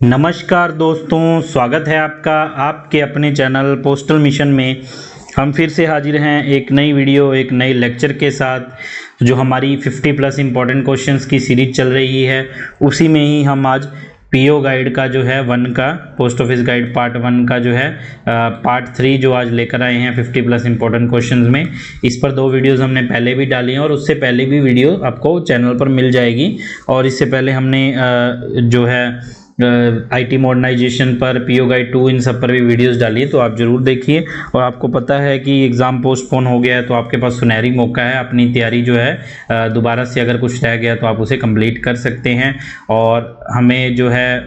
नमस्कार दोस्तों, स्वागत है आपका आपके अपने चैनल पोस्टल मिशन में। हम फिर से हाजिर हैं एक नई वीडियो एक नए लेक्चर के साथ। जो हमारी 50 प्लस इम्पॉर्टेंट क्वेश्चंस की सीरीज चल रही है उसी में ही हम आज पीओ गाइड का जो है 1 का पोस्ट ऑफिस गाइड पार्ट 1 का जो है पार्ट 3 जो आज लेकर आए हैं 50 प्लस इम्पॉर्टेंट क्वेश्चंस में। इस पर 2 वीडियोस हमने पहले भी डाली हैं और उससे पहले भी वीडियो आपको चैनल पर मिल जाएगी। और इससे पहले हमने जो है आईटी मॉडर्नाइजेशन पर, पीओ गाइड 2, इन सब पर भी वीडियोस डाली है, तो आप जरूर देखिए। और आपको पता है कि एग्ज़ाम पोस्टपोन हो गया है तो आपके पास सुनहरी मौका है अपनी तैयारी जो है दोबारा से, अगर कुछ रह गया तो आप उसे कंप्लीट कर सकते हैं। और हमें जो है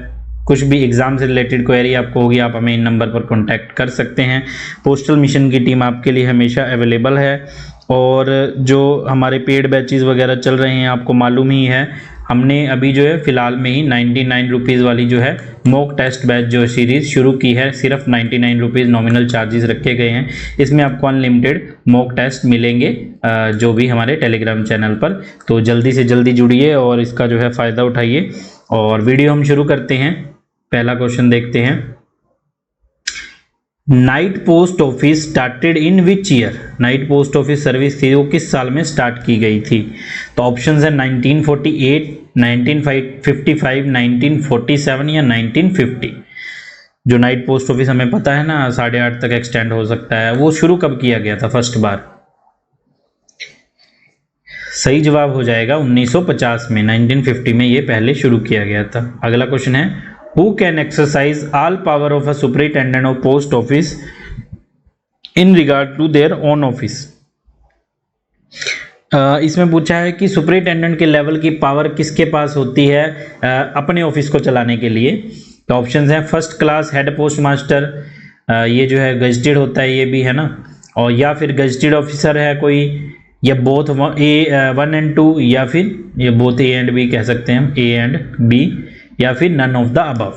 कुछ भी एग्ज़ाम से रिलेटेड क्वेरी आपको होगी, आप हमें इन नंबर पर कॉन्टैक्ट कर सकते हैं। पोस्टल मिशन की टीम आपके लिए हमेशा अवेलेबल है। और जो हमारे पेड बैचेस वगैरह चल रहे हैं आपको मालूम ही है, हमने अभी जो है फ़िलहाल में ही 99 रुपीज़ वाली जो है मॉक टेस्ट बैच जो सीरीज़ शुरू की है। सिर्फ 99 रुपीज़ नॉमिनल चार्जेस रखे गए हैं। इसमें आपको अनलिमिटेड मॉक टेस्ट मिलेंगे जो भी हमारे टेलीग्राम चैनल पर। तो जल्दी से जल्दी जुड़िए और इसका जो है फ़ायदा उठाइए। और वीडियो हम शुरू करते हैं। पहला क्वेश्चन देखते हैं। Night post office started in which year? Night post office service थी वो किस साल में स्टार्ट की गई थी? तो ऑप्शंस है 1948, 1955, 1947 या 1950। जो नाइट पोस्ट ऑफिस हमें पता है ना 8:30 तक एक्सटेंड हो सकता है, वो शुरू कब किया गया था फर्स्ट बार? सही जवाब हो जाएगा 1950 में। 1950 में ये पहले शुरू किया गया था। अगला क्वेश्चन है, Who can exercise all power of a superintendent of post office in regard to their own office? इसमें पूछा है कि सुपरिटेंडेंट के लेवल की पावर किसके पास होती है अपने ऑफिस को चलाने के लिए। तो ऑप्शंस हैं first class head post master, ये जो है गजटेड होता है, ये भी है ना, और या फिर गजटेड ऑफिसर है कोई, या बोथ A1 and 2, या फिर ये बोथ A and B कह सकते हैं हम, A and B, या फिर नन ऑफ द अबव।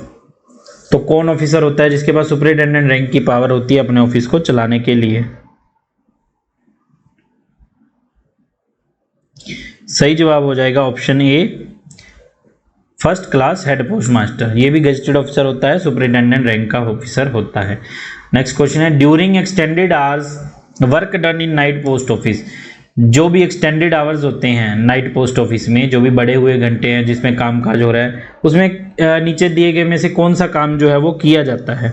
तो कौन ऑफिसर होता है जिसके पास सुपरिटेंडेंट रैंक की पावर होती है अपने ऑफिस को चलाने के लिए? सही जवाब हो जाएगा option A, first class head post master. ये भी गजेटेड ऑफिसर होता है, सुपरिटेंडेंट रैंक का ऑफिसर होता है। नेक्स्ट क्वेश्चन है, during extended hours work done in night post office. जो भी एक्सटेंडेड आवर्स होते हैं नाइट पोस्ट ऑफिस में, जो भी बढ़े हुए घंटे हैं जिसमें काम काज हो रहा है, उसमें नीचे दिए गए में से कौन सा काम जो है वो किया जाता है?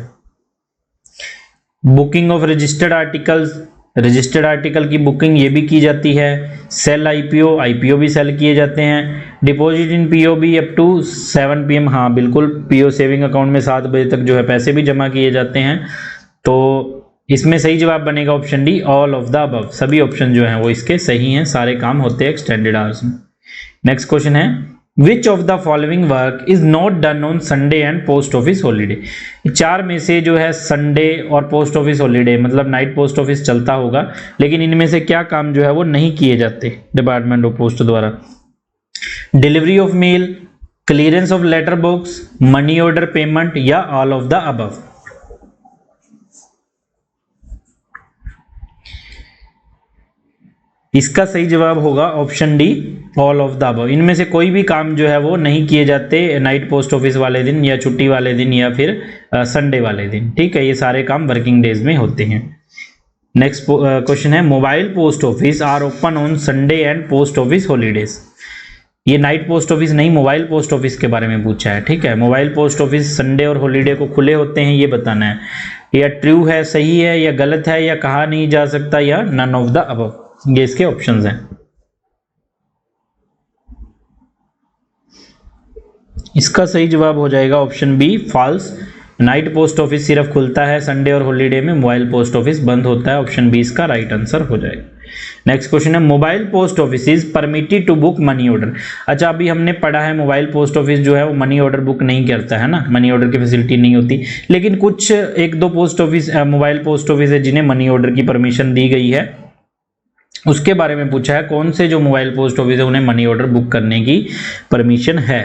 Booking of registered articles, registered article की बुकिंग ये भी की जाती है। सेल आईपीओ, आईपीओ भी सेल किए जाते हैं। Deposit in POB up to 7 PM, हाँ बिल्कुल, पीओ सेविंग अकाउंट में 7 बजे तक जो है पैसे भी जमा किए जाते हैं। तो इसमें सही जवाब बनेगा option D, all of the above. सभी ऑप्शन जो हैं वो इसके सही हैं, सारे काम होते हैं एक्सटेंडेड आवर्स में। नेक्स्ट क्वेश्चन है, which of the following work is not done on Sunday and post office holiday? 4 में से जो है संडे और पोस्ट ऑफिस हॉलीडे, मतलब नाइट पोस्ट ऑफिस चलता होगा, लेकिन इनमें से क्या काम जो है वो नहीं किए जाते डिपार्टमेंट ऑफ पोस्ट द्वारा? Delivery of mail, clearance of letter box, money order payment, या ऑल ऑफ द अबव? इसका सही जवाब होगा option D, all of the above. इनमें से कोई भी काम जो है वो नहीं किए जाते नाइट पोस्ट ऑफिस वाले दिन, या छुट्टी वाले दिन, या फिर संडे वाले दिन। ठीक है, ये सारे काम वर्किंग डेज में होते हैं। नेक्स्ट क्वेश्चन है, mobile post office are open on Sunday and post office holidays. ये नाइट पोस्ट ऑफिस नहीं, मोबाइल पोस्ट ऑफिस के बारे में पूछा है। ठीक है, मोबाइल पोस्ट ऑफिस संडे और हॉलीडे को खुले होते हैं, ये बताना है। या ट्रू है, सही है, या गलत है, या कहा नहीं जा सकता, या नन ऑफ द अबव। ये इसके ऑप्शंस हैं। इसका सही जवाब हो जाएगा option B, false. Night post office सिर्फ खुलता है संडे और हॉलीडे में, मोबाइल पोस्ट ऑफिस बंद होता है। ऑप्शन बी इसका राइट आंसर हो जाएगा। नेक्स्ट क्वेश्चन है, mobile post office is permitted to book money order. अच्छा, अभी हमने पढ़ा है मोबाइल पोस्ट ऑफिस जो है वो मनी ऑर्डर बुक नहीं करता है ना, मनी ऑर्डर की फैसिलिटी नहीं होती। लेकिन कुछ 1-2 post office, mobile post office है जिन्हें मनी ऑर्डर की परमिशन दी गई है। उसके बारे में पूछा है, कौन से जो मोबाइल पोस्ट ऑफिस है उन्हें मनी ऑर्डर बुक करने की परमिशन है?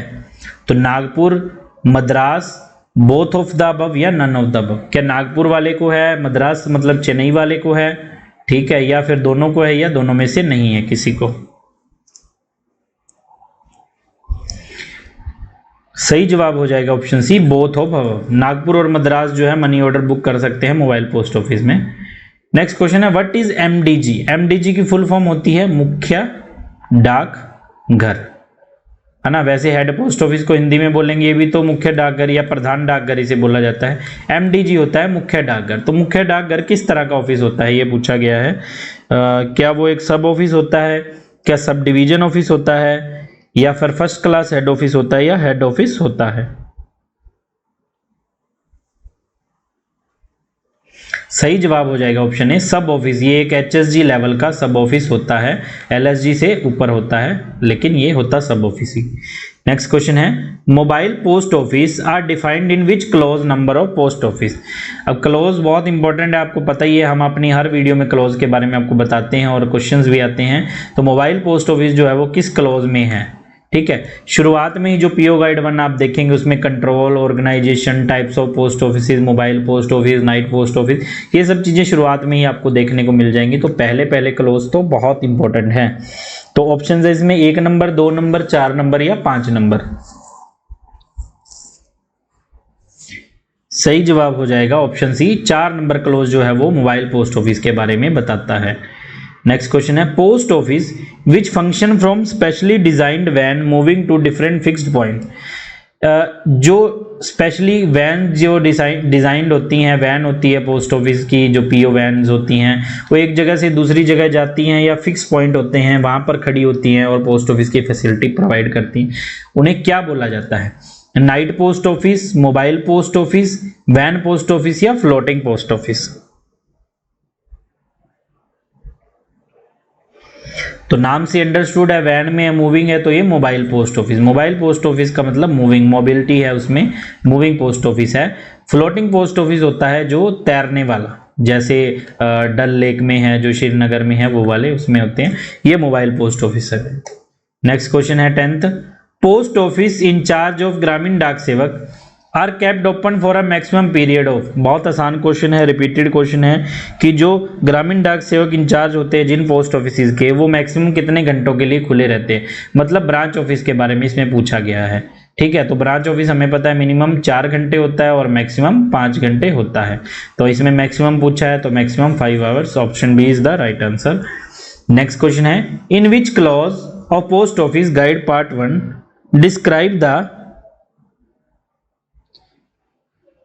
तो Nagpur, Madras, both of the above, या नन ऑफ द अबव। क्या नागपुर वाले को है, मद्रास मतलब चेन्नई वाले को है, ठीक है, या फिर दोनों को है, या दोनों में से नहीं है किसी को? सही जवाब हो जाएगा option C, both of. Nagpur और मद्रास जो है मनी ऑर्डर बुक कर सकते हैं मोबाइल पोस्ट ऑफिस में। नेक्स्ट क्वेश्चन है व्हाट इज एमडीजी। एमडीजी की फुल फॉर्म होती है मुख्य डाक घर, है ना। वैसे हेड पोस्ट ऑफिस को हिंदी में बोलेंगे, ये भी तो मुख्य डाकघर या प्रधान डाकघर इसे बोला जाता है। एमडीजी होता है मुख्य डाकघर। तो मुख्य डाकघर किस तरह का ऑफिस होता है ये पूछा गया है। क्या वो एक सब ऑफिस होता है, क्या सब डिवीजन ऑफिस होता है, या फिर फर्स्ट क्लास हेड ऑफिस होता है, या हेड ऑफिस होता है। सही जवाब हो जाएगा ऑप्शन ए, सब ऑफिस। ये एक एचएसजी लेवल का सब ऑफिस होता है, एलएसजी से ऊपर होता है, लेकिन ये होता सब ऑफिस ही। नेक्स्ट क्वेश्चन है mobile post office are defined in which clause number of post office. अब क्लोज बहुत इंपॉर्टेंट है, आपको पता ही है, हम अपनी हर वीडियो में क्लोज के बारे में आपको बताते हैं और क्वेश्चंस भी आते हैं। तो मोबाइल पोस्ट ऑफिस जो है वो किस क्लोज में है, ठीक है। शुरुआत में ही जो पीओ गाइड 1 आप देखेंगे उसमें control, organisation, types of post office, mobile post office, night post office, ये सब चीजें शुरुआत में ही आपको देखने को मिल जाएंगी। तो पहले पहले क्लोज तो बहुत इंपॉर्टेंट है। तो ऑप्शन है इसमें 1 नंबर, 2 नंबर, 4 नंबर या 5 नंबर। सही जवाब हो जाएगा ऑप्शन सी, 4 नंबर क्लोज जो है वो मोबाइल पोस्ट ऑफिस के बारे में बताता है। नेक्स्ट क्वेश्चन है post office which function from specially designed van moving to different fixed point. जो स्पेशली वैन जो डिजाइंड होती हैं, वैन होती है पोस्ट ऑफिस की, जो पीओ वैन होती हैं वो एक जगह से दूसरी जगह जाती हैं या फिक्स पॉइंट होते हैं वहां पर खड़ी होती हैं और पोस्ट ऑफिस की फैसिलिटी प्रोवाइड करती हैं, उन्हें क्या बोला जाता है। Night post office, mobile post office, van post office या फ्लोटिंग पोस्ट ऑफिस। तो नाम से अंडरस्टूड है, वैन में मूविंग है तो ये mobile post office. Mobile post office का मतलब मूविंग, मोबिलिटी है उसमें, मूविंग पोस्ट ऑफिस है। फ्लोटिंग पोस्ट ऑफिस होता है जो तैरने वाला, जैसे डल लेक में है, जो श्रीनगर में है, वो वाले उसमें होते हैं, ये मोबाइल पोस्ट ऑफिस है। नेक्स्ट क्वेश्चन है 10th post office in charge of Gramin Dak Sevak are kept open for a maximum period of. बहुत आसान क्वेश्चन है, रिपीटेड क्वेश्चन है कि जो ग्रामीण डाक सेवक इंचार्ज होते हैं जिन पोस्ट ऑफिस के, वो मैक्सिमम कितने घंटों के लिए खुले रहते हैं, मतलब ब्रांच ऑफिस के बारे में इसमें पूछा गया है, ठीक है। तो ब्रांच ऑफिस हमें पता है मिनिमम 4 घंटे होता है और मैक्सिमम 5 घंटे होता है। तो इसमें मैक्सिमम पूछा है तो maximum 5 hours, option b is the right answer. Next question है in which clause of post office guide part 1 describe the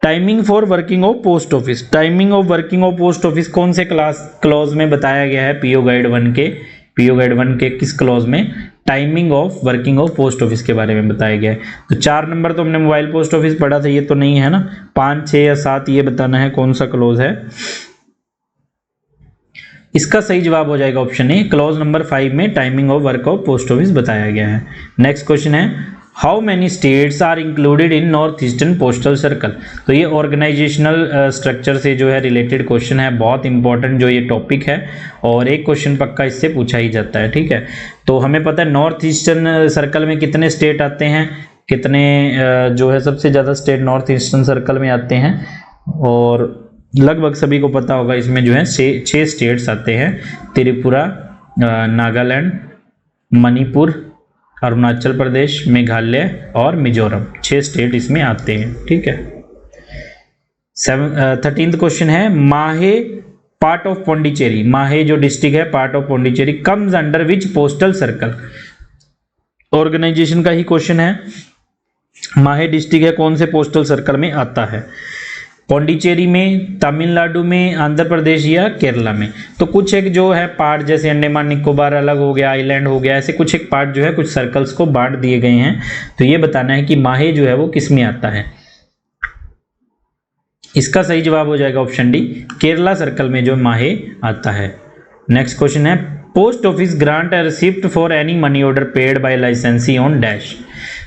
timing for working of post office. Timing of working of post office कौन से clause में बताया गया है PO guide 1 के, PO guide 1 के किस क्लॉज में timing of working of post office के बारे में बताया गया है। तो 4 नंबर तो हमने मोबाइल पोस्ट ऑफिस पढ़ा था, ये तो नहीं है ना। 5, 6 या 7 ये बताना है कौन सा क्लॉज है। इसका सही जवाब हो जाएगा ऑप्शन ए, क्लॉज नंबर 5 में timing of work of post office बताया गया है। नेक्स्ट क्वेश्चन है how many states are included in north eastern postal circle. तो ये ऑर्गेनाइजेशनल स्ट्रक्चर से जो है रिलेटेड क्वेश्चन है, बहुत इंपॉर्टेंट जो ये टॉपिक है, और एक क्वेश्चन पक्का इससे पूछा ही जाता है, ठीक है। तो हमें पता है नॉर्थ ईस्टर्न सर्कल में कितने स्टेट आते हैं, कितने जो है सबसे ज़्यादा स्टेट नॉर्थ ईस्टर्न सर्कल में आते हैं, और लगभग सभी को पता होगा इसमें जो है 6 स्टेट्स आते हैं, त्रिपुरा, नागालैंड, मणिपुर, अरुणाचल प्रदेश, मेघालय और मिजोरम, 6 स्टेट इसमें आते हैं, ठीक है। 13th क्वेश्चन है माहे पार्ट ऑफ पौंडीचेरी। माहे जो डिस्ट्रिक्ट है part of Pondicherry comes under which postal circle. Organisation का ही क्वेश्चन है, माहे डिस्ट्रिक्ट है कौन से पोस्टल सर्कल में आता है, पौंडीचेरी में, तमिलनाडु में, आंध्र प्रदेश या केरला में। तो कुछ एक जो है पार्ट, जैसे अंडमान निकोबार अलग हो गया, आइलैंड हो गया, ऐसे कुछ एक पार्ट जो है कुछ सर्कल्स को बांट दिए गए हैं। तो ये बताना है कि माहे जो है वो किस में आता है। इसका सही जवाब हो जाएगा ऑप्शन डी, केरला सर्कल में जो माहे आता है। नेक्स्ट क्वेश्चन है post office grant a receipt for any money order paid by लाइसेंसी ऑन डैश।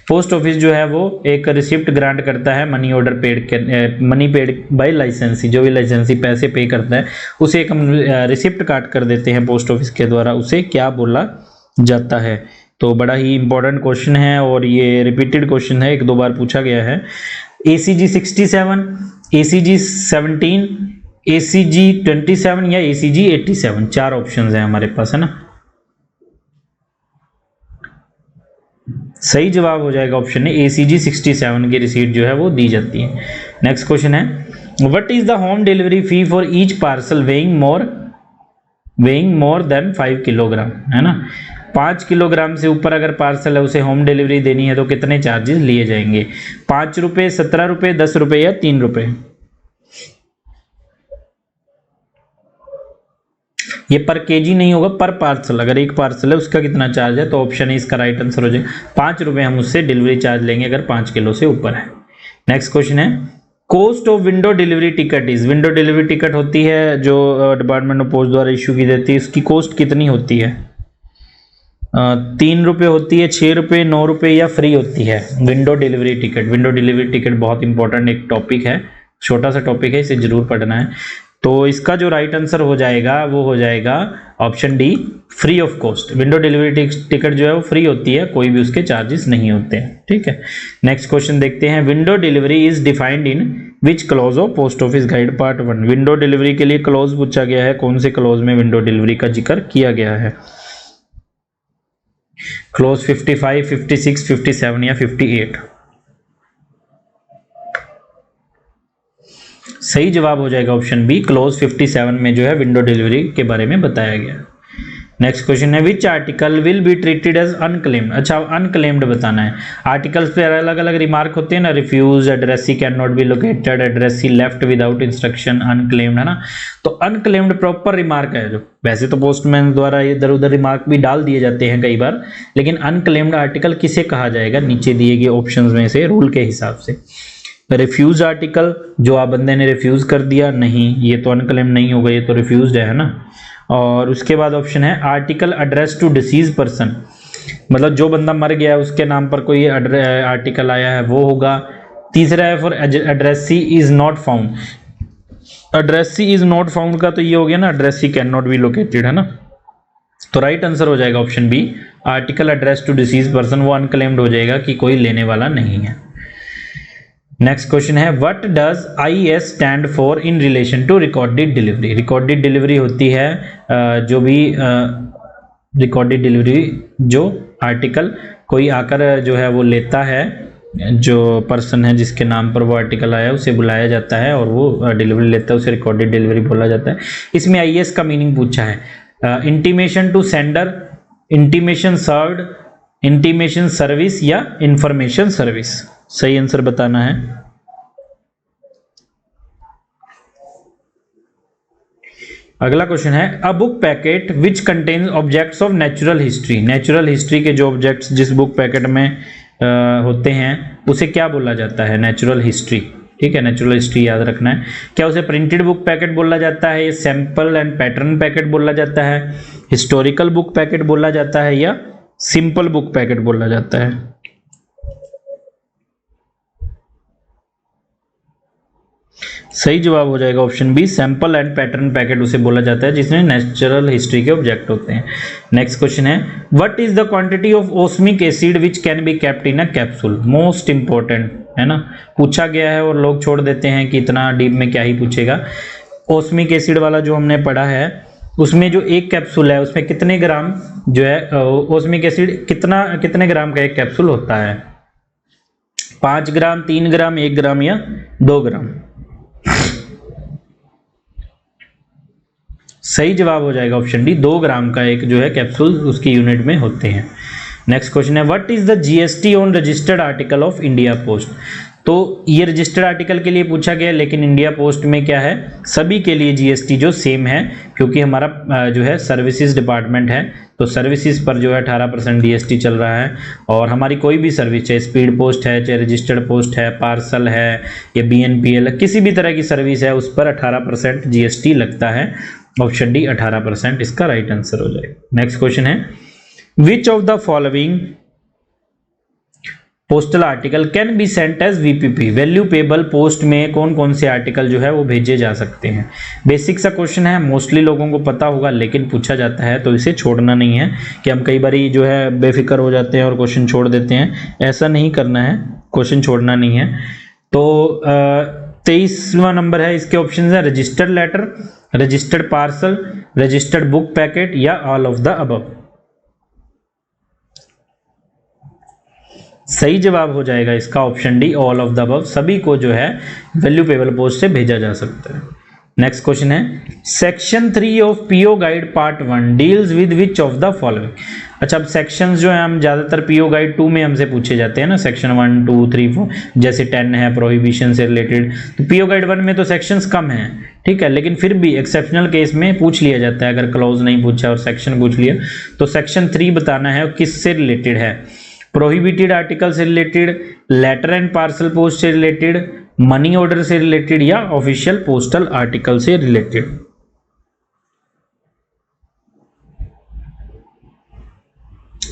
पोस्ट ऑफिस जो है वो एक रिसिप्ट ग्रांट करता है money order paid, money paid by लाइसेंसी, जो भी लाइसेंसी पैसे पे करता है उसे एक हम रिसिप्ट काट कर देते हैं पोस्ट ऑफिस के द्वारा, उसे क्या बोला जाता है। तो बड़ा ही इंपॉर्टेंट क्वेश्चन है और ये रिपीटेड क्वेश्चन है, 1-2 बार पूछा गया है। ACG 67, ACG 17, ACG 27 या ACG 87, 4 ऑप्शंस हैं हमारे पास, है ना। सही जवाब हो जाएगा ऑप्शन ए, ACG 67 की रिसीट जो है वो दी जाती है। नेक्स्ट क्वेश्चन है, what is the home delivery fee for each parcel weighing more than 5 kilogram, है ना। 5 किलोग्राम से ऊपर अगर पार्सल है उसे होम डिलीवरी देनी है तो कितने चार्जेस लिए जाएंगे? 5 रुपये, 17 रुपये, 10 रुपये या 3 रुपये? ये पर केजी नहीं होगा, पर पार्सल। अगर एक पार्सल है उसका कितना चार्ज है, तो ऑप्शन ए इसका राइट आंसर हो जाएगा। 5 रुपये हम उससे डिलीवरी चार्ज लेंगे अगर 5 किलो से ऊपर है। नेक्स्ट क्वेश्चन है, cost of window delivery ticket is, window delivery ticket होती है जो डिपार्टमेंट ऑफ पोस्ट द्वारा इशू की जाती है, इसकी कॉस्ट कितनी होती है? 3 रुपये होती है, 6 रुपये, 9 रुपये या फ्री होती है window delivery ticket? Window delivery ticket बहुत इंपॉर्टेंट एक टॉपिक है, छोटा सा टॉपिक है, इसे जरूर पढ़ना है। तो इसका जो राइट आंसर हो जाएगा वो हो जाएगा option D, free of cost. Window delivery ticket जो है वो फ्री होती है, कोई भी उसके चार्जेस नहीं होते हैं, ठीक है। नेक्स्ट क्वेश्चन देखते हैं, window delivery is defined in which clause of post office guide part 1। Window delivery के लिए क्लॉज पूछा गया है, कौन से क्लॉज में विंडो डिलीवरी का जिक्र किया गया है? क्लॉज 55, 56, 57 या 58? सही जवाब हो जाएगा ऑप्शन बी, क्लॉज 57 में जो है विंडो डिलीवरी के बारे में बताया गया। नेक्स्ट क्वेश्चन है, which article will be treated as unclaimed. अच्छा, अनक्लेम्ड बताना है। आर्टिकल्स पे अलग अलग रिमार्क होते हैं ना, refuse, addressee can not be located, addressee left without instruction, unclaimed, है ना। तो अनक्लेम्ड प्रॉपर रिमार्क है जो, वैसे तो पोस्टमैन द्वारा इधर उधर रिमार्क भी डाल दिए जाते हैं कई बार, लेकिन अनक्लेम्ड आर्टिकल किसे कहा जाएगा? नीचे दिए गए ऑप्शंस में से रूल के हिसाब से। रिफ्यूज आर्टिकल, जो आप बंदे ने रिफ्यूज कर दिया, नहीं, ये तो अनक्लेम नहीं होगा, ये तो रिफ्यूज्ड है ना। और उसके बाद ऑप्शन है article address to deceased person, मतलब जो बंदा मर गया है उसके नाम पर कोई आर्टिकल आया है वो होगा। तीसरा है for addressee is not found, addressee is not found का तो ये हो गया ना, addressee can not be located, है ना। तो राइट आंसर हो जाएगा option B, article address to deceased person, वो अनक्लेम्ड हो जाएगा कि कोई लेने वाला नहीं है। नेक्स्ट क्वेश्चन है, what does IS stand for in relation to recorded delivery. Recorded delivery होती है जो भी रिकॉर्डेड डिलीवरी, जो आर्टिकल कोई आकर जो है वो लेता है, जो पर्सन है जिसके नाम पर वो आर्टिकल आया उसे बुलाया जाता है और वो डिलीवरी लेता है, उसे रिकॉर्डेड डिलीवरी बोला जाता है। इसमें IS का मीनिंग पूछा है, intimation to sender, intimation served, intimation service या इंफॉर्मेशन सर्विस। सही आंसर बताना है। अगला क्वेश्चन है, a book packet which contains objects of natural history. Natural history के जो ऑब्जेक्ट्स जिस बुक पैकेट में होते हैं उसे क्या बोला जाता है? नेचुरल हिस्ट्री, ठीक है, नेचुरल हिस्ट्री याद रखना है। क्या उसे प्रिंटेड बुक पैकेट बोला जाता है, सैंपल एंड पैटर्न पैकेट बोला जाता है, हिस्टोरिकल बुक पैकेट बोला जाता है या सिंपल बुक पैकेट बोला जाता है? सही जवाब हो जाएगा option B, sample and pattern packet उसे बोला जाता है जिसमें नेचुरल हिस्ट्री के ऑब्जेक्ट होते हैं। नेक्स्ट क्वेश्चन है, what is the quantity of osmic acid which can be kept in a capsule. Most important है ना, पूछा गया है और लोग छोड़ देते हैं कि इतना डीप में क्या ही पूछेगा। ओस्मिक एसिड वाला जो हमने पढ़ा है उसमें जो एक कैप्सूल है उसमें कितने ग्राम जो है ओस्मिक एसिड, कितने ग्राम का एक कैप्सूल होता है? 5 ग्राम, 3 ग्राम, 1 ग्राम या 2 ग्राम? सही जवाब हो जाएगा ऑप्शन डी, 2 ग्राम का एक जो है कैप्सूल उसकी यूनिट में होते हैं। नेक्स्ट क्वेश्चन है, what is the GST on registered article of India post. तो ये रजिस्टर्ड आर्टिकल के लिए पूछा गया, लेकिन इंडिया पोस्ट में क्या है, सभी के लिए GST जो सेम है, क्योंकि हमारा जो है सर्विसेज डिपार्टमेंट है, तो सर्विसेज पर जो है 18% GST चल रहा है। और हमारी कोई भी सर्विस, चाहे स्पीड पोस्ट है, चाहे रजिस्टर्ड पोस्ट है, पार्सल है या BNPL, किसी भी तरह की सर्विस है उस पर 18% GST लगता है। ऑप्शन डी 18% इसका राइट आंसर हो जाएगा। नेक्स्ट क्वेश्चन है, which of the following postal article can be sent as VPP। Value payable post में कौन कौन से आर्टिकल जो है वो भेजे जा सकते हैं? बेसिक सा क्वेश्चन है, मोस्टली लोगों को पता होगा, लेकिन पूछा जाता है तो इसे छोड़ना नहीं है कि हम कई बारी जो है बेफिक्र हो जाते हैं और क्वेश्चन छोड़ देते हैं, ऐसा नहीं करना है, क्वेश्चन छोड़ना नहीं है। तो 23वां नंबर है, इसके ऑप्शन है registered letter, registered parcel, registered book packet या ऑल ऑफ द अबव। सही जवाब हो जाएगा इसका option D, all of the above, सभी को जो है वैल्यू पेबल पोस्ट से भेजा जा सकता है। नेक्स्ट क्वेश्चन है section 3 of PO guide part 1 deals with which of the following. अच्छा, अब सेक्शंस जो है हम ज्यादातर पीओ गाइड 2 में हमसे पूछे जाते हैं ना, सेक्शन 1 2 3 4, जैसे 10 है प्रोहिबिशन से रिलेटेड, तो पीओ गाइड 1 में तो सेक्शंस कम हैं, ठीक है, लेकिन फिर भी एक्सेप्शनल केस में पूछ लिया जाता है, अगर क्लॉज नहीं पूछा और सेक्शन पूछ लिया तो सेक्शन 3 बताना है किससे रिलेटेड है, प्रोहिबिटेड आर्टिकल से related, letter and parcel post से रिलेटेड, मनी ऑर्डर से रिलेटेड या ऑफिशियल पोस्टल आर्टिकल से रिलेटेड।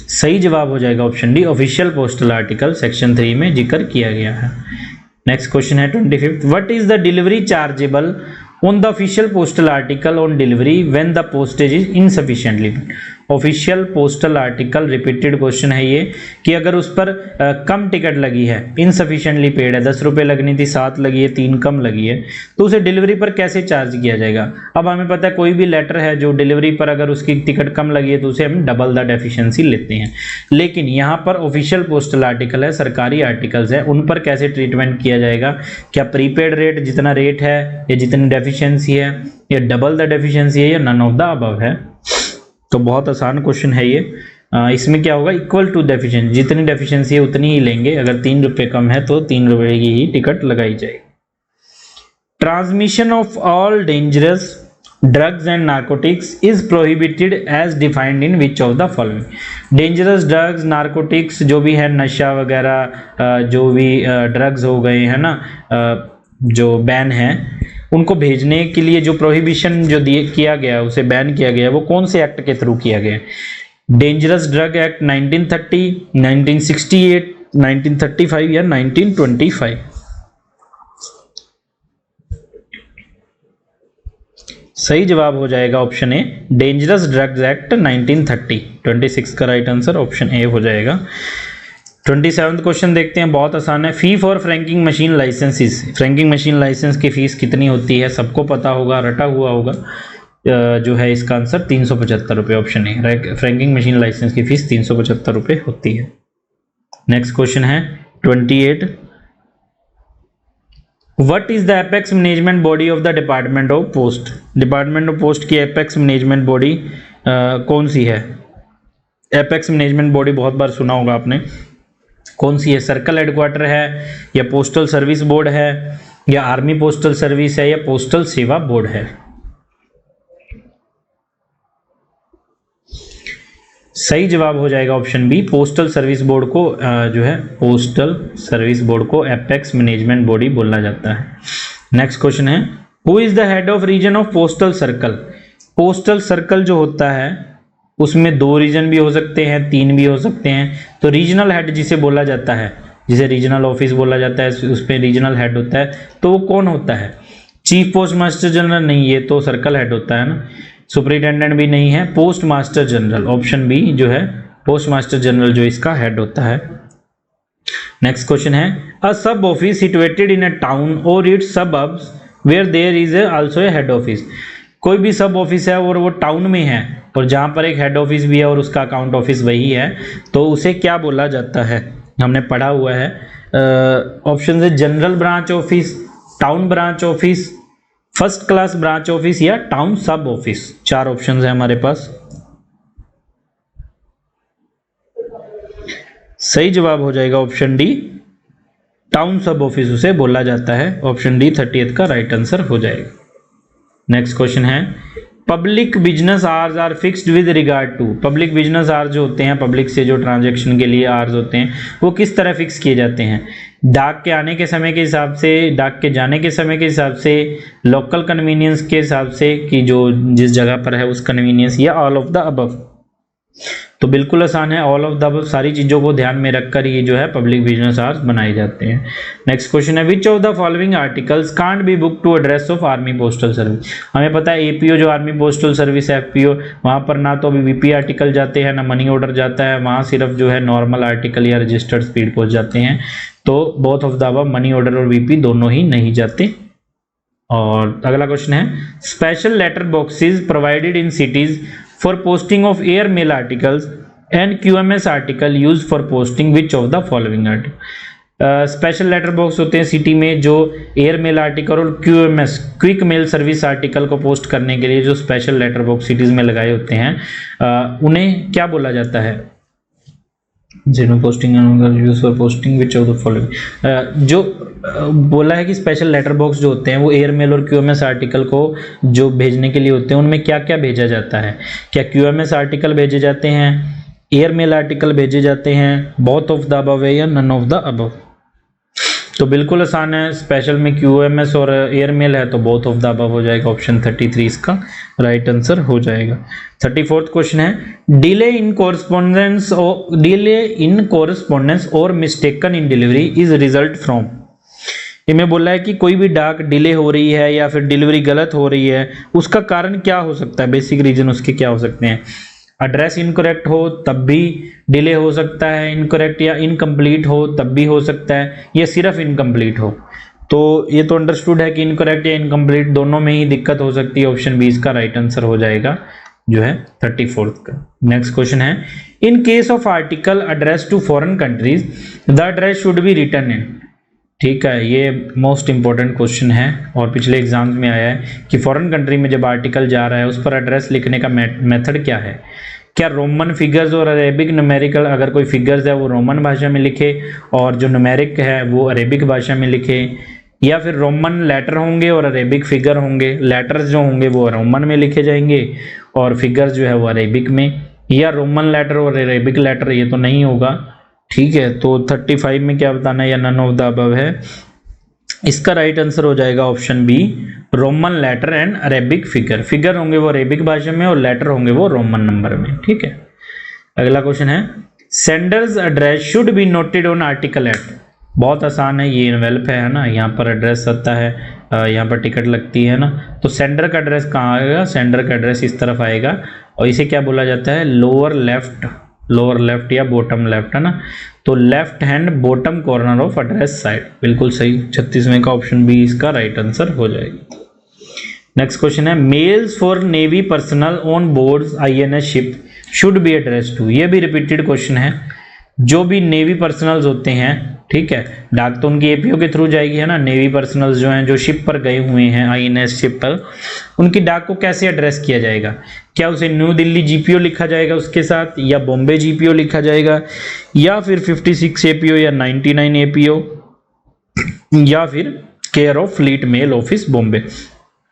सही जवाब हो जाएगा option D, official postal article section 3 में जिक्र किया गया है। नेक्स्ट क्वेश्चन है 25, what is the delivery chargeable on the official postal article on delivery when the postage is insufficiently. Official postal article repeated question है ये, कि अगर उस पर कम टिकट लगी है, इनसफिशिएंटली पेड है, 10 रुपये लगनी थी 7 लगी है, 3 कम लगी है, तो उसे डिलीवरी पर कैसे चार्ज किया जाएगा। अब हमें पता है कोई भी लेटर है जो डिलीवरी पर अगर उसकी टिकट कम लगी है तो उसे हम डबल द डेफिशिएंसी लेते हैं, लेकिन यहाँ पर ऑफिशियल पोस्टल आर्टिकल है, सरकारी आर्टिकल्स है, उन पर कैसे ट्रीटमेंट किया जाएगा, क्या प्रीपेड रेट जितना रेट है या जितनी डेफिशिएंसी है, या डबल द डेफिशिएंसी है, या नन ऑफ द अबव है। तो बहुत आसान क्वेश्चन है ये। इसमें क्या होगा, इक्वल टू डेफिशिएंसी, जितनी डेफिशिएंसी है उतनी ही लेंगे, अगर 3 रुपये कम है तो 3 रुपये की ही टिकट लगाई जाएगी। Transmission of all dangerous drugs and narcotics is prohibited as defined in which of the following. Dangerous drugs, narcotics जो भी है, नशा वगैरह जो भी ड्रग्स हो गए हैं ना, जो बैन है, उनको भेजने के लिए जो प्रोहिबिशन जो किया गया, उसे बैन किया गया, वो कौन से एक्ट के थ्रू किया गया। डेंजरस ड्रग एक्ट 1930, 1968, 1935 या 1925। सही जवाब हो जाएगा option A, dangerous drugs act 1930। 26 का राइट आंसर ऑप्शन ए हो जाएगा। 27th क्वेश्चन देखते हैं, बहुत आसान है। Fee for franking machine licences, franking machine licence की फीस कितनी होती है, सबको पता होगा, रटा हुआ होगा, जो है इसका आंसर 375 रुपये, option A. Franking machine licence की फीस 375 रुपये होती है। नेक्स्ट क्वेश्चन है 28, what is the apex management body of the department of post. Department of post की एपेक्स मैनेजमेंट बॉडी कौन सी है। एपेक्स मैनेजमेंट बॉडी बहुत बार सुना होगा आपने, कौन सी है, सर्कल हेडक्वार्टर है, या पोस्टल सर्विस बोर्ड है, या आर्मी पोस्टल सर्विस है, या पोस्टल सेवा बोर्ड है। सही जवाब हो जाएगा option B, postal service board को जो है पोस्टल सर्विस बोर्ड को एपेक्स मैनेजमेंट बॉडी बोला जाता है। नेक्स्ट क्वेश्चन है, who is the head of region of postal circle. Postal circle जो होता है उसमें 2 रीजन भी हो सकते हैं, 3 भी हो सकते हैं, तो रीजनल हेड जिसे बोला जाता है, जिसे रीजनल ऑफिस बोला जाता है, उस पर रीजनल हेड होता है, तो वो कौन होता है। चीफ पोस्ट मास्टर जनरल नहीं, ये तो सर्कल हेड होता है ना। सुपरिटेंडेंट भी नहीं है, post master general, option B जो है पोस्ट मास्टर जनरल जो इसका हेड होता है। नेक्स्ट क्वेश्चन है, a sub office situated in a town और its suburbs where there is also a head office. कोई भी सब ऑफिस है और वो टाउन में है और जहां पर एक हेड ऑफिस भी है और उसका अकाउंट ऑफिस वही है, तो उसे क्या बोला जाता है, हमने पढ़ा हुआ है। ऑप्शन है general branch office, town branch office, first class branch office, या टाउन सब ऑफिस। 4 ऑप्शन है हमारे पास। सही जवाब हो जाएगा ऑप्शन डी, टाउन सब ऑफिस उसे बोला जाता है। ऑप्शन डी 30th का राइट आंसर हो जाएगा। नेक्स्ट क्वेश्चन है, public business hours are fixed with regard to. Public business hours जो होते हैं, पब्लिक से जो ट्रांजैक्शन के लिए आवर्स होते हैं, वो किस तरह फिक्स किए जाते हैं। डाक के आने के समय के हिसाब से, डाक के जाने के समय के हिसाब से, लोकल कन्वीनियंस के हिसाब से कि जो जिस जगह पर है उस कन्वीनियंस, या ऑल ऑफ द अबव। तो बिल्कुल आसान है, ऑल ऑफ द अबव। सारी चीज़ों को ध्यान में रखकर ये जो है पब्लिक बिजनेस आवर्स बनाए जाते हैं। नेक्स्ट क्वेश्चन है, which of the following articles can't be book to address of army postal service. हमें पता है एपीओ जो आर्मी पोस्टल सर्विस है, एफपीओ, वहाँ पर ना तो अभी वीपी आर्टिकल जाते हैं ना मनी ऑर्डर जाता है, वहाँ सिर्फ जो है नॉर्मल आर्टिकल या रजिस्टर्ड स्पीड पोस्ट जाते हैं। तो both of the above, money order और वीपी दोनों ही नहीं जाते। और अगला क्वेश्चन है, special letter boxes provided in cities for posting of air mail articles and QMS article use for posting which of the following article. Special letter box होते हैं सिटी में जो एयर मेल आर्टिकल और QMS quick mail service article को post करने के लिए जो स्पेशल लेटर बॉक्स सिटीज में लगाए होते हैं उन्हें क्या बोला जाता है? जिन्होंने posting use for posting which of the following, जो बोला है कि स्पेशल लेटर बॉक्स जो होते हैं वो एयर मेल और QMS आर्टिकल को जो भेजने के लिए होते हैं उनमें क्या क्या भेजा जाता है? क्या QMS आर्टिकल भेजे जाते हैं, एयर मेल आर्टिकल भेजे जाते हैं, बोथ ऑफ द अबव है या नन ऑफ द अबव? तो बिल्कुल आसान है, स्पेशल में QMS और एयर मेल है तो बोथ ऑफ द अबव हो जाएगा। ऑप्शन 33 इसका राइट आंसर हो जाएगा। 34th क्वेश्चन है डिले इन कोरस्पोंडेंस और mistaken in delivery is result from. इनमें बोला है कि कोई भी डाक डिले हो रही है या फिर डिलीवरी गलत हो रही है, उसका कारण क्या हो सकता है? बेसिक रीजन उसके क्या हो सकते हैं? एड्रेस इनकरेक्ट हो तब भी डिले हो सकता है, इनकरेक्ट या इनकम्प्लीट हो तब भी हो सकता है, या सिर्फ इनकम्प्लीट हो। तो ये तो अंडरस्टूड है कि इनकरेक्ट या इनकम्प्लीट दोनों में ही दिक्कत हो सकती है। ऑप्शन बी इसका राइट आंसर हो जाएगा जो है 34th का। नेक्स्ट क्वेश्चन है in case of article address to foreign countries the address should be written in. ठीक है, ये मोस्ट इंपॉर्टेंट क्वेश्चन है और पिछले एग्जाम्स में आया है कि फॉरेन कंट्री में जब आर्टिकल जा रहा है उस पर एड्रेस लिखने का मेथड क्या है? क्या रोमन फिगर्स और अरेबिक न्यूमेरिकल, अगर कोई फिगर्स है वो रोमन भाषा में लिखे और जो न्यूमेरिक है वो अरेबिक भाषा में लिखे, या फिर रोमन लेटर होंगे और अरेबिक फिगर होंगे, लेटर्स जो होंगे वो रोमन में लिखे जाएंगे और फिगर्स जो है वो अरेबिक में, या रोमन लेटर और अरेबिक लेटर? ये तो नहीं होगा। ठीक है, तो 35 में क्या बताना है? या नन ऑफ द अबव है। इसका राइट आंसर हो जाएगा option B Roman letter and Arabic figure. Figure होंगे वो अरेबिक भाषा में और लेटर होंगे वो रोमन नंबर में। ठीक है, अगला क्वेश्चन है sender's address should be noted on article at. बहुत आसान है, ये इनवेल्प है ना, यहाँ पर एड्रेस आता है, यहाँ पर टिकट लगती है ना, तो सेंडर का एड्रेस कहाँ आएगा? सेंडर का एड्रेस इस तरफ आएगा और इसे क्या बोला जाता है? लोअर लेफ्ट या बॉटम लेफ्ट, है ना, तो left hand bottom corner of address side. बिल्कुल सही, 36वें का ऑप्शन बी इसका राइट आंसर हो जाएगा। नेक्स्ट क्वेश्चन है mails for navy personnel on boards INS ship should be address to. ये भी रिपीटेड क्वेश्चन है। जो भी नेवी पर्सनल्स होते हैं, ठीक है, डाक तो उनकी APO के थ्रू जाएगी, है ना। नेवी पर्सनल्स जो हैं जो शिप पर गए हुए हैं INS शिप पर, उनकी डाक को कैसे एड्रेस किया जाएगा? क्या उसे न्यू दिल्ली GPO लिखा जाएगा उसके साथ, या बॉम्बे GPO लिखा जाएगा, या फिर 56 APO या 99 APO, या फिर care of fleet mail office Bombay.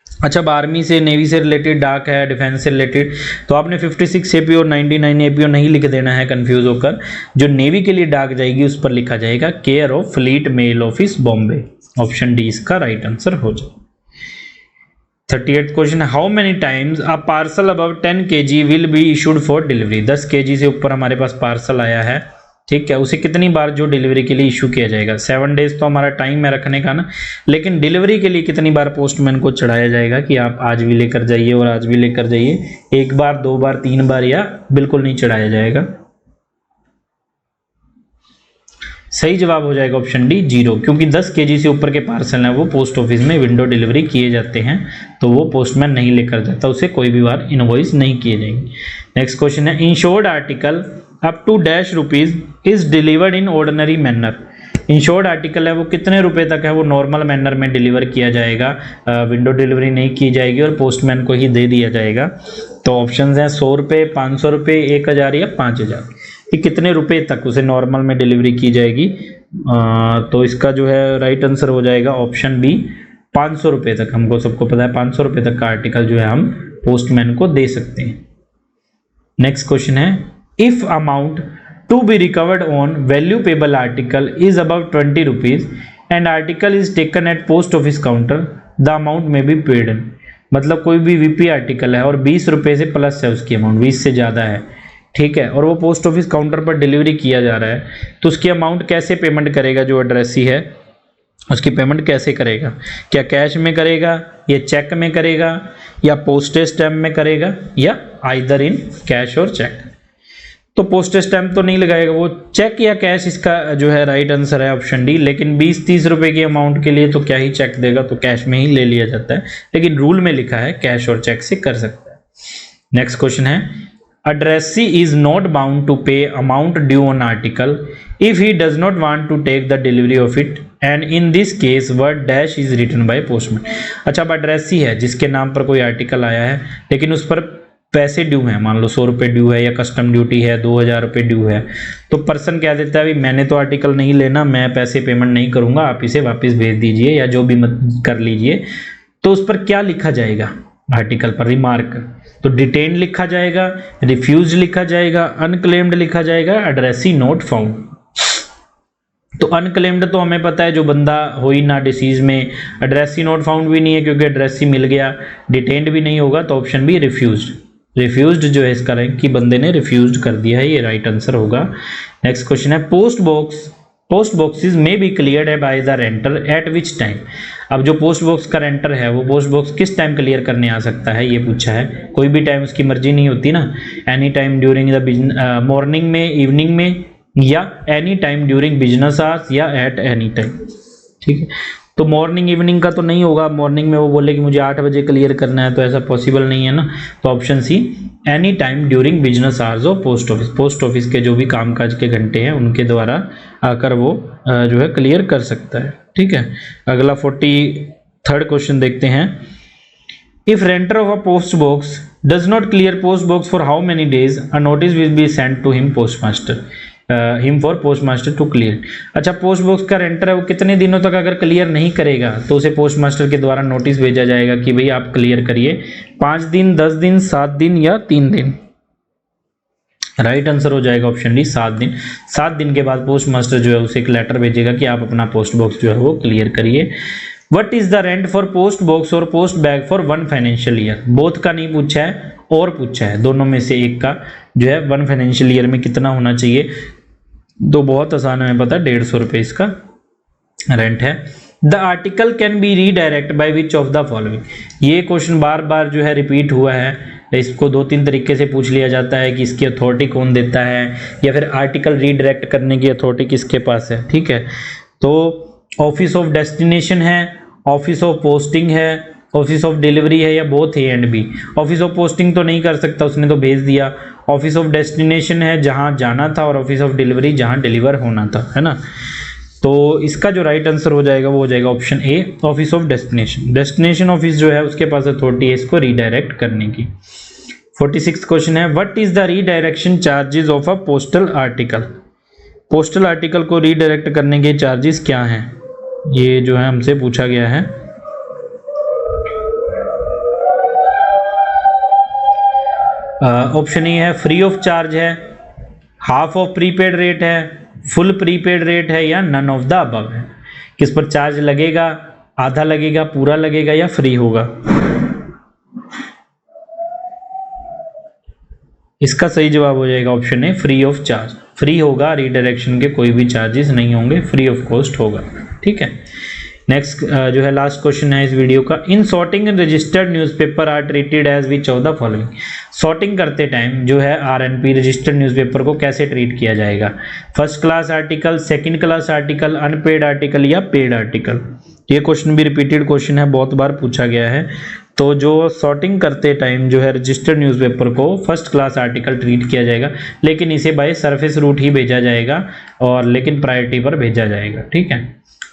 अच्छा, अब आर्मी से नेवी से रिलेटेड डाक है, डिफेंस से रिलेटेड, तो आपने 56 APO और 99 APO नहीं लिख देना है कंफ्यूज होकर। जो नेवी के लिए डाक जाएगी उस पर लिखा जाएगा care of fleet mail office Bombay. Option D इसका राइट आंसर हो जाए। 38th question, how many times a parcel above 10 kg will be issued for delivery. 10 kg से ऊपर हमारे पास पार्सल आया है, ठीक है, उसे कितनी बार जो डिलीवरी के लिए इशू किया जाएगा? 7 डेज तो हमारा टाइम है रखने का ना, लेकिन डिलीवरी के लिए कितनी बार पोस्टमैन को चढ़ाया जाएगा कि आप आज भी लेकर जाइए और आज भी लेकर जाइए? 1 बार, 2 बार, 3 बार, या बिल्कुल नहीं चढ़ाया जाएगा? सही जवाब हो जाएगा ऑप्शन डी 0, क्योंकि 10 kg से ऊपर के पार्सल हैं वो पोस्ट ऑफिस में विंडो डिलीवरी किए जाते हैं, तो वो पोस्टमैन नहीं लेकर जाता, उसे कोई भी बार इनवॉइस नहीं किए जाएंगे। नेक्स्ट क्वेश्चन है insured article up to dash rupees is delivered in ordinary manner. Insured article है वो कितने रुपए तक है वो नॉर्मल मैनर में डिलीवर किया जाएगा, विंडो डिलीवरी नहीं की जाएगी और पोस्टमैन को ही दे दिया जाएगा। तो ऑप्शंस हैं 100 रुपये, 500 रुपये, 1000 या 5000। कि कितने रुपए तक उसे नॉर्मल में डिलीवरी की जाएगी? तो इसका जो है राइट आंसर हो जाएगा ऑप्शन बी 500 रुपये तक। हमको सबको पता है 500 रुपये तक का आर्टिकल जो है हम पोस्टमैन को दे सकते हैं। नेक्स्ट क्वेश्चन है if amount to be recovered on value payable article is above 20 rupees and article is taken at post office counter the amount may be paid. मतलब कोई भी VP आर्टिकल है और 20 रुपये से प्लस है उसकी अमाउंट, 20 से ज़्यादा है, ठीक है, और वो पोस्ट ऑफिस काउंटर पर डिलीवरी किया जा रहा है, तो उसकी अमाउंट कैसे पेमेंट करेगा? जो एड्रेसी है उसकी पेमेंट कैसे करेगा? क्या कैश में करेगा, या चेक में करेगा, या पोस्टेज स्टैम्प में करेगा, या आइदर इन कैश और चेक? तो पोस्टेज स्टैम्प तो नहीं लगाएगा वो, चेक या कैश इसका जो है राइट आंसर है ऑप्शन डी। लेकिन 20-30 रुपए की अमाउंट के लिए तो क्या ही चेक देगा, तो कैश में ही ले लिया जाता है, लेकिन रूल में लिखा है कैश और चेक से कर सकता है। नेक्स्ट क्वेश्चन है addressee is not bound to pay amount due on article if he does not want to take the delivery of it and in this case word dash is written by postman। अच्छा, अब addressee है जिसके नाम पर कोई article आया है लेकिन उस पर पैसे ड्यू हैं, मान लो 100 रुपये ड्यू है या कस्टम ड्यूटी है 2000 रुपये ड्यू है, तो पर्सन कह देता है भाई मैंने तो आर्टिकल नहीं लेना, मैं पैसे पेमेंट नहीं करूंगा, आप इसे वापस भेज दीजिए या जो भी मत कर लीजिए। तो उस पर क्या लिखा जाएगा आर्टिकल पर? रिमार्क। तो डिटेन लिखा जाएगा, रिफ्यूज लिखा जाएगा, अनक्लेम्ड लिखा जाएगा, एड्रेसी नोट फाउंड। तो अनक्लेम्ड तो हमें पता है जो बंदा हो ही ना डिसीज में, एड्रेसी नोट फाउंड भी नहीं है क्योंकि एड्रेसी मिल गया, डिटेन्ड भी नहीं होगा, तो ऑप्शन बी रिफ्यूज्ड। रिफ्यूज्ड जो है इसका रैंक कि बंदे ने रिफ्यूज्ड कर दिया है, ये राइट आंसर होगा। नेक्स्ट क्वेश्चन है पोस्ट बॉक्सेस में बी क्लियर्ड है by the रेंटर eight which time. अब जो पोस्ट बॉक्स का रेंटर है वो पोस्ट बॉक्स किस टाइम क्लियर करने आ सकता है, ये पूछा है। कोई भी टाइम उसकी मर्जी नहीं होती ना, any time during the morning में, इवनिंग में, या any time during business hours, या एट एनी टाइम। ठीक है, तो मॉर्निंग इवनिंग का तो नहीं होगा, मॉर्निंग में वो बोले कि मुझे 8 बजे क्लियर करना है, तो ऐसा पॉसिबल नहीं है ना। तो option see any time during business hours of post office, post office के जो भी कामकाज के घंटे हैं उनके द्वारा आकर वो जो है क्लियर कर सकता है। ठीक है, अगला 43rd क्वेश्चन देखते हैं। If renter of a post box does not clear post box for how many days a notice will be sent to him postmaster him for postmaster to clear. अच्छा, post box का renter है वो कितने दिनों तक अगर clear नहीं करेगा तो उसे पोस्टमास्टर के द्वारा नोटिस भेजा जाएगा कि भाई आप क्लियर करिए। 5 दिन, 10 दिन, 7 दिन या 3 दिन। राइट आंसर हो जाएगा ऑप्शन डी 7 दिन। 7 दिन के बाद पोस्टमास्टर जो है उसे एक लेटर भेजेगा कि आप अपना पोस्ट बॉक्स जो है वो क्लियर करिए। What is the rent for post box और post bag for 1 financial year? Both का नहीं पूछा है और पूछा है, दोनों में से एक का जो है 1 फाइनेंशियल ईयर में कितना होना चाहिए। तो बहुत आसान है, पता, 150 रुपये इसका रेंट है। The article can B redirect by which of the following. ये क्वेश्चन बार बार जो है रिपीट हुआ है, इसको 2-3 तरीके से पूछ लिया जाता है कि इसकी अथॉरिटी कौन देता है या फिर आर्टिकल रीडायरेक्ट करने की अथॉरिटी किसके पास है। ठीक है, तो ऑफिस ऑफ डेस्टिनेशन है, ऑफिस ऑफ पोस्टिंग है, ऑफिस ऑफ डिलीवरी है, या both A and B. Office of posting तो नहीं कर सकता, उसने तो भेज दिया। ऑफिस ऑफ डेस्टिनेशन है जहां जाना था, और ऑफिस ऑफ डिलीवरी जहां डिलीवर होना था, है ना। तो इसका जो राइट आंसर हो जाएगा वो हो जाएगा option A, office of destination. Destination office जो है उसके पास अथॉरिटी है इसको रीडायरेक्ट करने की। 46 क्वेश्चन है, what is the redirection charges of a postal article. Postal article को रीडायरेक्ट करने के चार्जेस क्या हैं, ये जो है हमसे पूछा गया है। ऑप्शन ए है फ्री ऑफ चार्ज है, हाफ ऑफ प्रीपेड रेट है, फुल प्रीपेड रेट है, या नन ऑफ द अबव है। किस पर चार्ज लगेगा, आधा लगेगा, पूरा लगेगा, या फ्री होगा। इसका सही जवाब हो जाएगा option A, free of charge. Free होगा, रीडायरेक्शन के कोई भी चार्जेस नहीं होंगे, फ्री ऑफ कॉस्ट होगा। ठीक है, नेक्स्ट जो है लास्ट क्वेश्चन है इस वीडियो का। In sorting registered newspaper are treated as which of the following. Sorting करते टाइम जो है आरएनपी रजिस्टर्ड न्यूज़पेपर को कैसे ट्रीट किया जाएगा। First class article, second class article, unpaid article, या पेड आर्टिकल। ये क्वेश्चन भी रिपीटेड क्वेश्चन है, बहुत बार पूछा गया है। तो जो सॉर्टिंग करते टाइम जो है रजिस्टर्ड न्यूज़पेपर को फर्स्ट क्लास आर्टिकल ट्रीट किया जाएगा, लेकिन इसे बाय सरफेस रूट ही भेजा जाएगा, और लेकिन प्रायोरिटी पर भेजा जाएगा। ठीक है,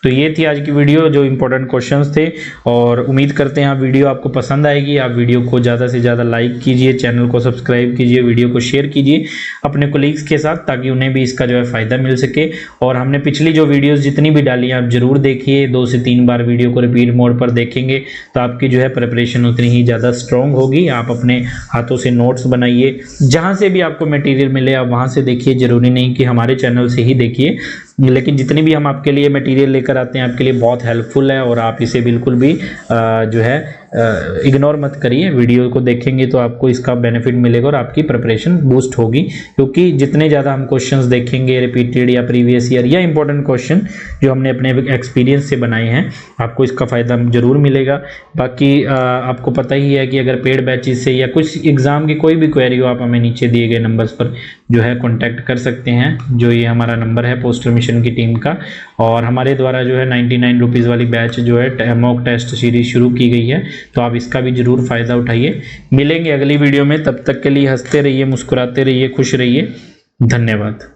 तो ये थी आज की वीडियो, जो इंपॉर्टेंट क्वेश्चंस थे, और उम्मीद करते हैं वीडियो आपको पसंद आएगी। आप वीडियो को ज़्यादा से ज़्यादा लाइक कीजिए, चैनल को सब्सक्राइब कीजिए, वीडियो को शेयर कीजिए अपने कोलीग्स के साथ, ताकि उन्हें भी इसका जो है फ़ायदा मिल सके। और हमने पिछली जो वीडियोस जितनी भी डाली हैं आप ज़रूर देखिए, 2 से 3 बार वीडियो को रिपीट मोड पर देखेंगे तो आपकी जो है प्रिपरेशन उतनी ही ज़्यादा स्ट्रॉन्ग होगी। आप अपने हाथों से नोट्स बनाइए, जहाँ से भी आपको मटेरियल मिले आप वहाँ से देखिए, ज़रूरी नहीं कि हमारे चैनल से ही देखिए, लेकिन जितनी भी हम आपके लिए मटेरियल लेकर आते हैं आपके लिए बहुत हेल्पफुल है, और आप इसे बिल्कुल भी जो है इग्नोर मत करिए। वीडियो को देखेंगे तो आपको इसका बेनिफिट मिलेगा और आपकी प्रिपरेशन बूस्ट होगी, क्योंकि जितने ज़्यादा हम क्वेश्चंस देखेंगे रिपीटेड या प्रीवियस ईयर या इंपॉर्टेंट क्वेश्चन जो हमने अपने एक्सपीरियंस से बनाए हैं, आपको इसका फ़ायदा ज़रूर मिलेगा। बाकी आपको पता ही है कि अगर पेड बैचेस से या कुछ एग्ज़ाम की कोई भी क्वेरी हो, आप हमें नीचे दिए गए नंबर्स पर जो है कॉन्टैक्ट कर सकते हैं, जो ये हमारा नंबर है पोस्टल मिशन की टीम का। और हमारे द्वारा जो है 99 रुपीज़ वाली बैच जो है मॉक टेस्ट सीरीज शुरू की गई है, तो आप इसका भी ज़रूर फ़ायदा उठाइए। मिलेंगे अगली वीडियो में, तब तक के लिए हंसते रहिए, मुस्कुराते रहिए, खुश रहिए। धन्यवाद।